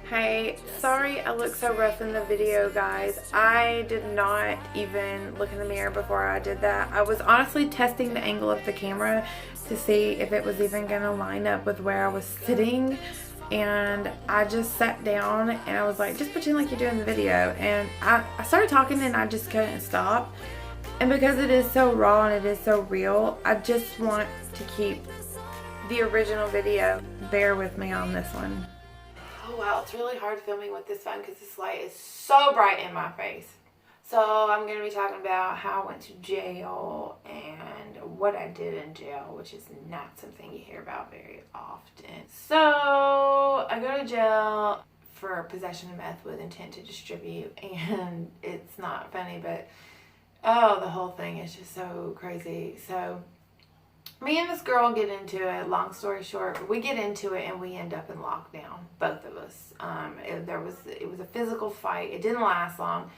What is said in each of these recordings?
Hey, sorry I look so rough in the video, guys. I did not even look in the mirror before I did that. I was honestly testing the angle of the camera to see if it was even going to line up with where I was sitting. And I just sat down and I was like, just pretend like you're doing the video. And I started talking and I just couldn't stop. And because it is so raw and it is so real, I just want to keep the original video. Bear with me on this one. Oh wow, it's really hard filming with this phone because this light is so bright in my face. So I'm going to be talking about how I went to jail and what I did in jail, which is not something you hear about very often. So I go to jail for possession of meth with intent to distribute, and it's not funny, but oh, the whole thing is just so crazy. So me and this girl get into it. Long story short, we get into it and we end up in lockdown, both of us. It was a physical fight. It didn't last long.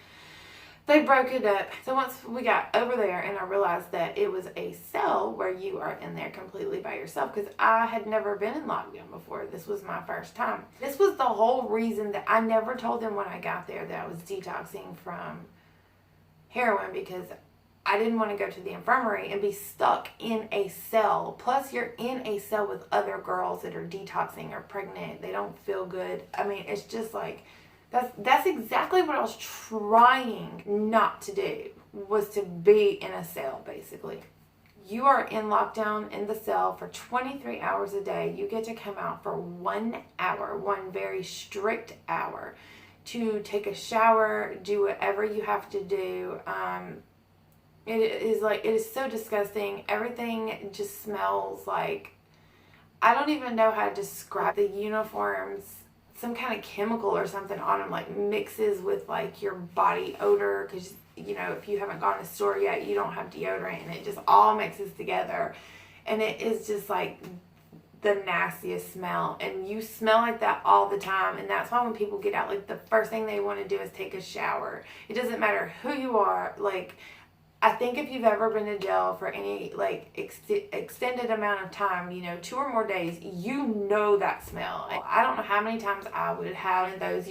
They broke it up. So once we got over there and I realized that it was a cell where you are in there completely by yourself, because I had never been in lockdown before. This was my first time. This was the whole reason that I never told them when I got there that I was detoxing from heroin, because I didn't want to go to the infirmary and be stuck in a cell. Plus, you're in a cell with other girls that are detoxing or pregnant. They don't feel good. I mean, it's just like, that's exactly what I was trying not to do, was to be in a cell, basically. You are in lockdown in the cell for 23 hours a day. You get to come out for 1 hour, one very strict hour, to take a shower, do whatever you have to do. It is so disgusting. Everything just smells like, I don't even know how to describe the uniforms. Some kind of chemical or something on them, like mixes with like your body odor, because you know, if you haven't gone to the store yet, you don't have deodorant, and it just all mixes together, and it is just like the nastiest smell, and you smell like that all the time. And that's why when people get out, like the first thing they want to do is take a shower. It doesn't matter who you are. Like, I think if you've ever been to jail for any like extended amount of time, you know, 2 or more days, you know that smell. I don't know how many times I would have those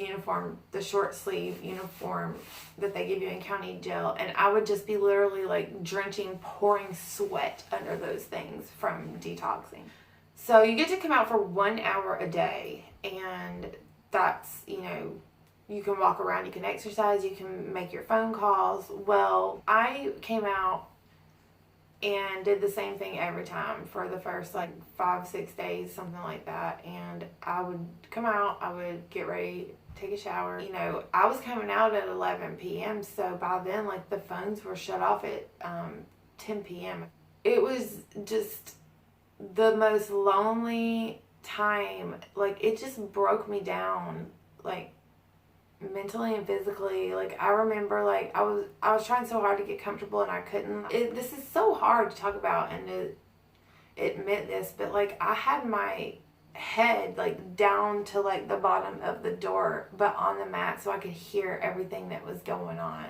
the short sleeve uniform that they give you in county jail, and I would just be literally like drenching, pouring sweat under those things from detoxing. So you get to come out for 1 hour a day, and that's, you know, you can walk around, you can exercise, you can make your phone calls. Well, I came out and did the same thing every time for the first like 5-6 days, something like that. And I would come out, I would get ready, take a shower. You know, I was coming out at 11 p.m. So by then, like, the phones were shut off at 10 p.m. It was just the most lonely time. Like, it just broke me down, like, mentally and physically. Like, I remember, like, I was trying so hard to get comfortable and I couldn't. This is so hard to talk about and to admit this, but like, I had my head like down to like the bottom of the door, but on the mat, so I could hear everything that was going on.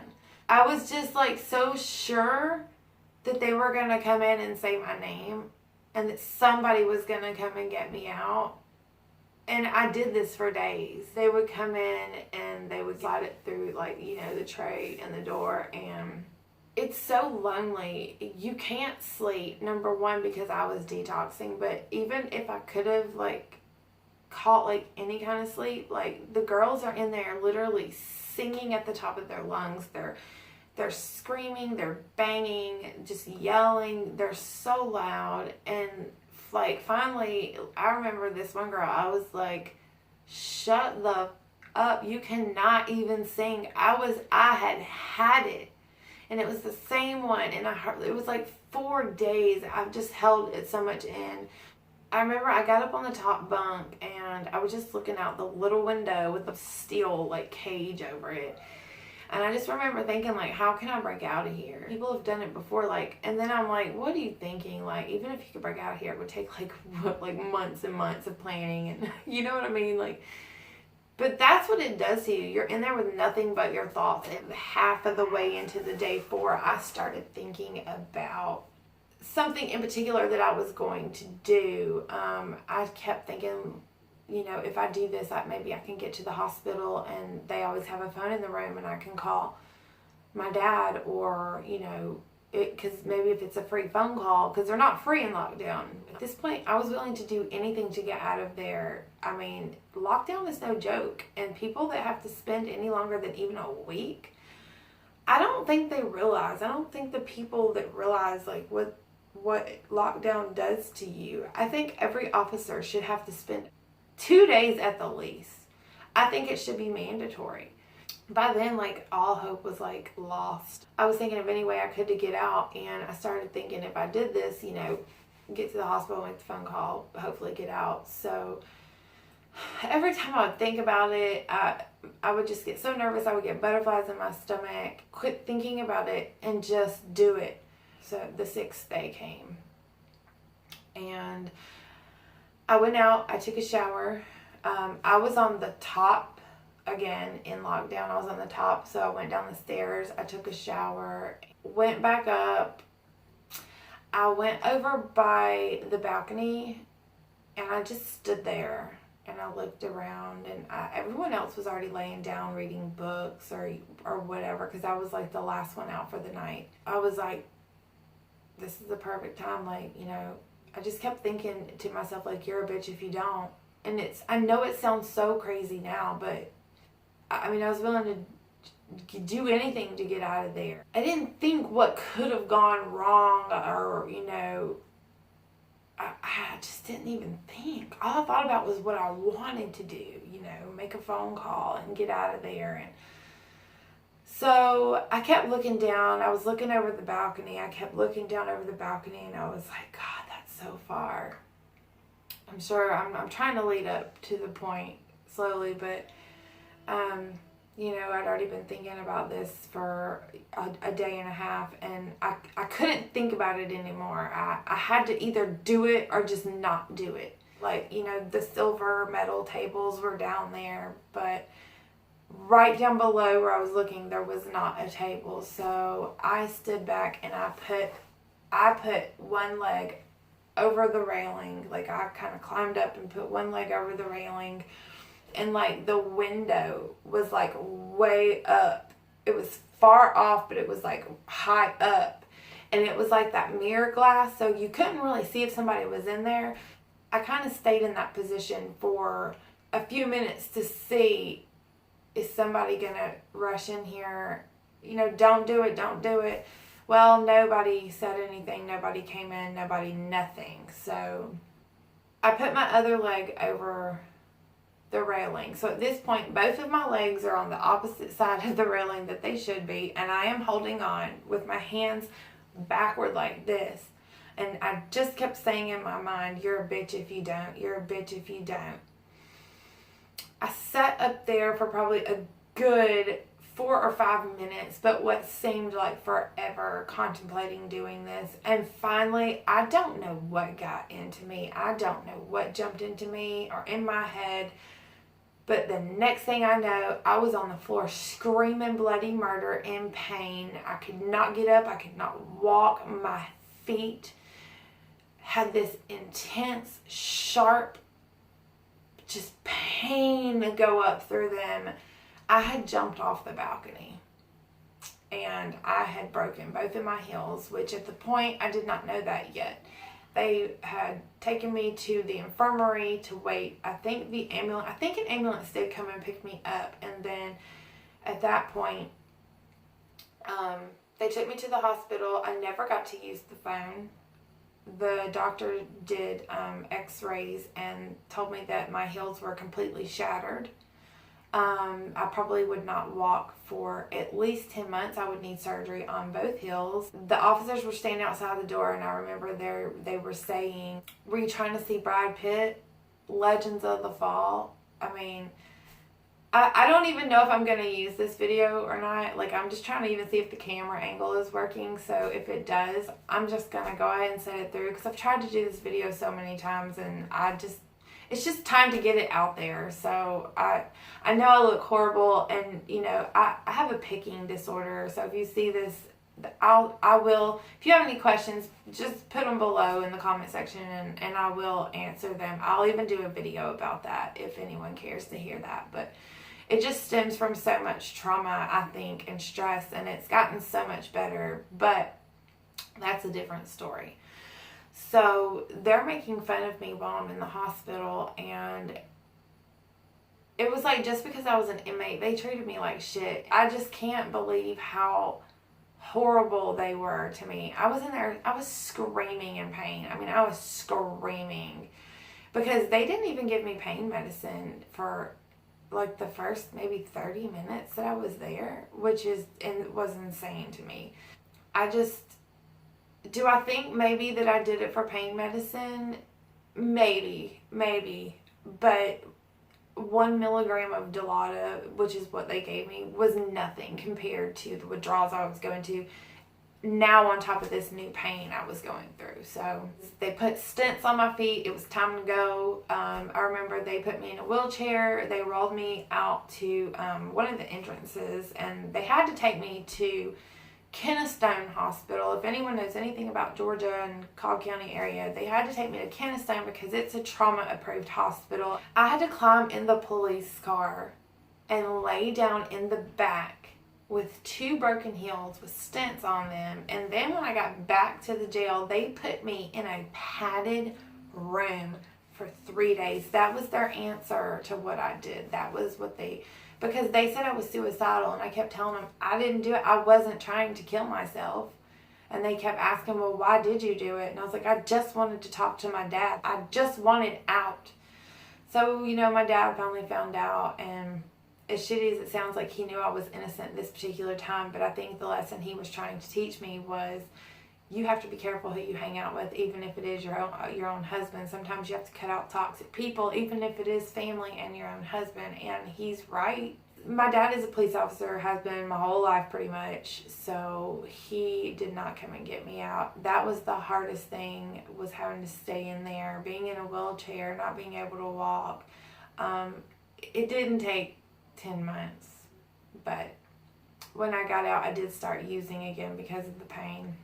I was just like so sure that they were gonna come in and say my name, and that somebody was gonna come and get me out. And I did this for days. They would come in and they would slide it through, like, you know, the tray and the door. And it's so lonely. You can't sleep, number one, because I was detoxing. But even if I could have, like, caught, like, any kind of sleep, like, the girls are in there literally singing at the top of their lungs. They're screaming, they're banging, just yelling. They're so loud. And like, finally, I remember this one girl, I was like, shut the up, you cannot even sing. I had it, and it was the same one, and it was like 4 days, I've just held it so much in. I remember I got up on the top bunk, and I was just looking out the little window with the steel, like, cage over it. And I just remember thinking, like, how can I break out of here? People have done it before, like, and then I'm like, what are you thinking? Like, even if you could break out of here, it would take, like, months and months of planning, and you know what I mean? Like, but that's what it does to you. You're in there with nothing but your thoughts. And half of the way into the day 4, I started thinking about something in particular that I was going to do. I kept thinking, you know, if I do this, maybe I can get to the hospital, and they always have a phone in the room and I can call my dad, or, you know, because maybe if it's a free phone call, because they're not free in lockdown. At this point, I was willing to do anything to get out of there. I mean, lockdown is no joke, and people that have to spend any longer than even a week, I don't think they realize. I don't think the people that realize like what lockdown does to you. I think every officer should have to spend 2 days at the least. I think it should be mandatory. By then, like, all hope was like lost. I was thinking of any way I could to get out, and I started thinking if I did this, you know, get to the hospital, make the phone call, hopefully get out. So every time I would think about it, I would just get so nervous. I would get butterflies in my stomach. Quit thinking about it and just do it. So the 6th day came, and I went out. I took a shower. I was on the top again in lockdown. I was on the top, so I went down the stairs. I took a shower, went back up. I went over by the balcony, and I just stood there. And I looked around, and everyone else was already laying down reading books or whatever, because I was like the last one out for the night. I was like, this is the perfect time. Like, you know, I just kept thinking to myself, like, you're a bitch if you don't. And I know it sounds so crazy now, but I mean, I was willing to do anything to get out of there. I didn't think what could have gone wrong, or, you know, I just didn't even think. All I thought about was what I wanted to do, you know, make a phone call and get out of there. And so I kept looking down. I was looking over the balcony. I kept looking down over the balcony, and I was like, God, that's so far. I'm sure I'm trying to lead up to the point slowly, but, you know, I'd already been thinking about this for a day and a half, and I couldn't think about it anymore. I had to either do it or just not do it. Like, you know, the silver metal tables were down there, but right down below where I was looking, there was not a table. So I stood back, and I put one leg over the railing. Like, I kind of climbed up and put one leg over the railing. And, like, the window was, like, way up. It was far off, but it was, like, high up. And it was, like, that mirror glass, so you couldn't really see if somebody was in there. I kind of stayed in that position for a few minutes to see, is somebody going to rush in here? You know, don't do it, don't do it. Well, nobody said anything. Nobody came in. Nobody, nothing. So I put my other leg over the railing. So at this point, both of my legs are on the opposite side of the railing that they should be, and I am holding on with my hands backward like this. And I just kept saying in my mind, you're a bitch if you don't. You're a bitch if you don't. I sat up there for probably a good 4 or 5 minutes, but what seemed like forever, contemplating doing this. And finally, I don't know what got into me. I don't know what jumped into me or in my head. But the next thing I know, I was on the floor screaming bloody murder in pain. I could not get up. I could not walk. My feet had this intense, sharp, just pain go up through them. I had jumped off the balcony, and I had broken both of my heels, which at the point I did not know that yet. They had taken me to the infirmary to wait. I think an ambulance did come and pick me up, and then at that point, they took me to the hospital. I never got to use the phone. The doctor did x-rays and told me that my heels were completely shattered. I probably would not walk for at least 10 months. I would need surgery on both heels. The officers were standing outside the door, and I remember they were saying, were you trying to see Brad Pitt? Legends of the Fall. I mean, I don't even know if I'm going to use this video or not. Like, I'm just trying to even see if the camera angle is working. So if it does, I'm just going to go ahead and set it through, because I've tried to do this video so many times, and it's just time to get it out there. So I know I look horrible, and, you know, I have a picking disorder. So if you see this I will, if you have any questions, just put them below in the comment section, and I will answer them. I'll even do a video about that if anyone cares to hear that. But it just stems from so much trauma, I think, and stress, and it's gotten so much better, but that's a different story. So they're making fun of me while I'm in the hospital, and it was like, just because I was an inmate, they treated me like shit. I just can't believe how horrible they were to me. I was in there, I was screaming in pain. I mean, I was screaming because they didn't even give me pain medicine for like the first maybe 30 minutes that I was there, which was insane to me. Do I think maybe that I did it for pain medicine? Maybe, but 1 milligram of Dilaudid, which is what they gave me, was nothing compared to the withdrawals I was going to. Now on top of this new pain I was going through. So they put stents on my feet. It was time to go. I remember they put me in a wheelchair. They rolled me out to one of the entrances, and they had to take me to Keystone Hospital. If anyone knows anything about Georgia and Cobb County area, they had to take me to Keystone because it's a trauma-approved hospital. I had to climb in the police car and lay down in the back with 2 broken heels with stents on them. And then when I got back to the jail, they put me in a padded room for 3 days. That was their answer to what I did. That was what because they said I was suicidal, and I kept telling them I didn't do it. I wasn't trying to kill myself. And they kept asking, well, why did you do it? And I was like, I just wanted to talk to my dad. I just wanted out. So, my dad finally found out, and as shitty as it sounds, like, he knew I was innocent this particular time, but I think the lesson he was trying to teach me was, you have to be careful who you hang out with, even if it is your own husband. Sometimes you have to cut out toxic people, even if it is family and your own husband. And he's right. My dad is a police officer, has been my whole life pretty much. So he did not come and get me out. That was the hardest thing, was having to stay in there, being in a wheelchair, not being able to walk. It didn't take 10 months, but when I got out, I did start using again because of the pain.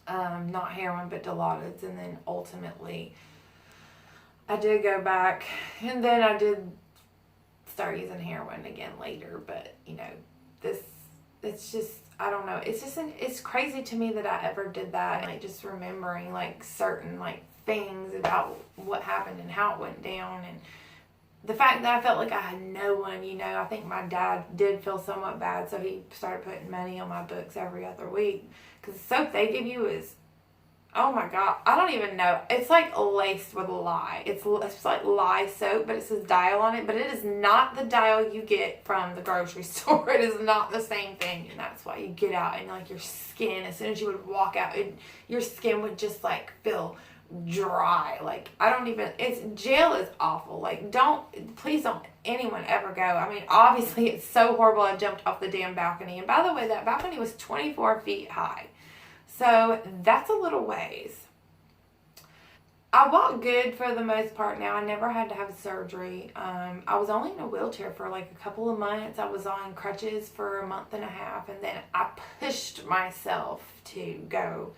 Not heroin, but Dilaudid, and then ultimately I did go back, and then I did start using heroin again later. But it's just, I don't know, it's crazy to me that I ever did that, and like just remembering like certain like things about what happened and how it went down, and the fact that I felt like I had no one. I think my dad did feel somewhat bad, so he started putting money on my books every other week. Because the soap they give you is, oh my God, I don't even know. It's like laced with lye. It's like lye soap, but it says Dial on it. But it is not the Dial you get from the grocery store. It is not the same thing. And that's why you get out, and like your skin, as soon as you would walk out, your skin would just like feel dry. Like, jail is awful. Like, please don't anyone ever go. I mean, obviously it's so horrible. I jumped off the damn balcony, and by the way, that balcony was 24 feet high, so that's a little ways. I walk good for the most part now. I never had to have surgery. I was only in a wheelchair for like a couple of months. I was on crutches for a month and a half, and then I pushed myself to go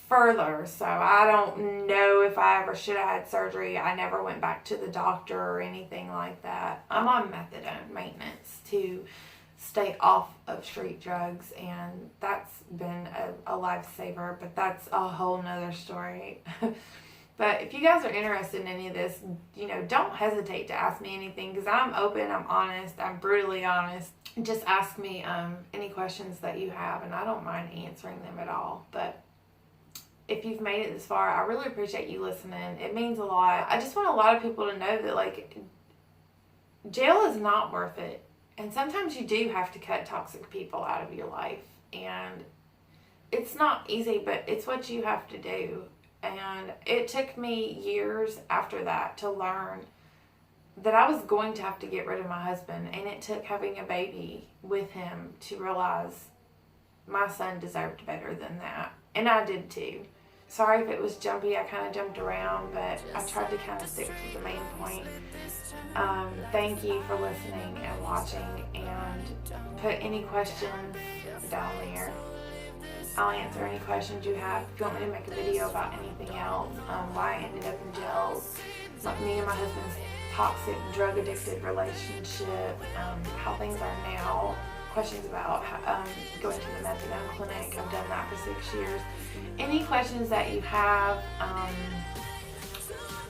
further. So I don't know if I ever should have had surgery. I never went back to the doctor or anything like that. I'm on methadone maintenance to stay off of street drugs, and that's been a lifesaver, but that's a whole nother story. But if you guys are interested in any of this, don't hesitate to ask me anything, because I'm open, I'm honest, I'm brutally honest. Just ask me any questions that you have, and I don't mind answering them at all. But if you've made it this far, I really appreciate you listening. It means a lot. I just want a lot of people to know that, like, jail is not worth it. And sometimes you do have to cut toxic people out of your life. And it's not easy, but it's what you have to do. And it took me years after that to learn that I was going to have to get rid of my husband. And it took having a baby with him to realize my son deserved better than that. And I did too. Sorry if it was jumpy. I kind of jumped around, but I tried to kind of stick to the main point. Thank you for listening and watching, and put any questions down there. I'll answer any questions you have. If you want me to make a video about anything else, why I ended up in jail, like me and my husband's toxic drug addicted relationship, how things are now, questions about going to the Methadone clinic. I've done that for 6 years. Any questions that you have,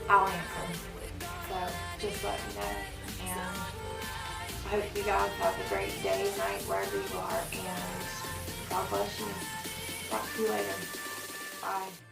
I'll answer. So just let me know. And I hope you guys have a great day, night, wherever you are, and God bless you. Talk to you later. Bye.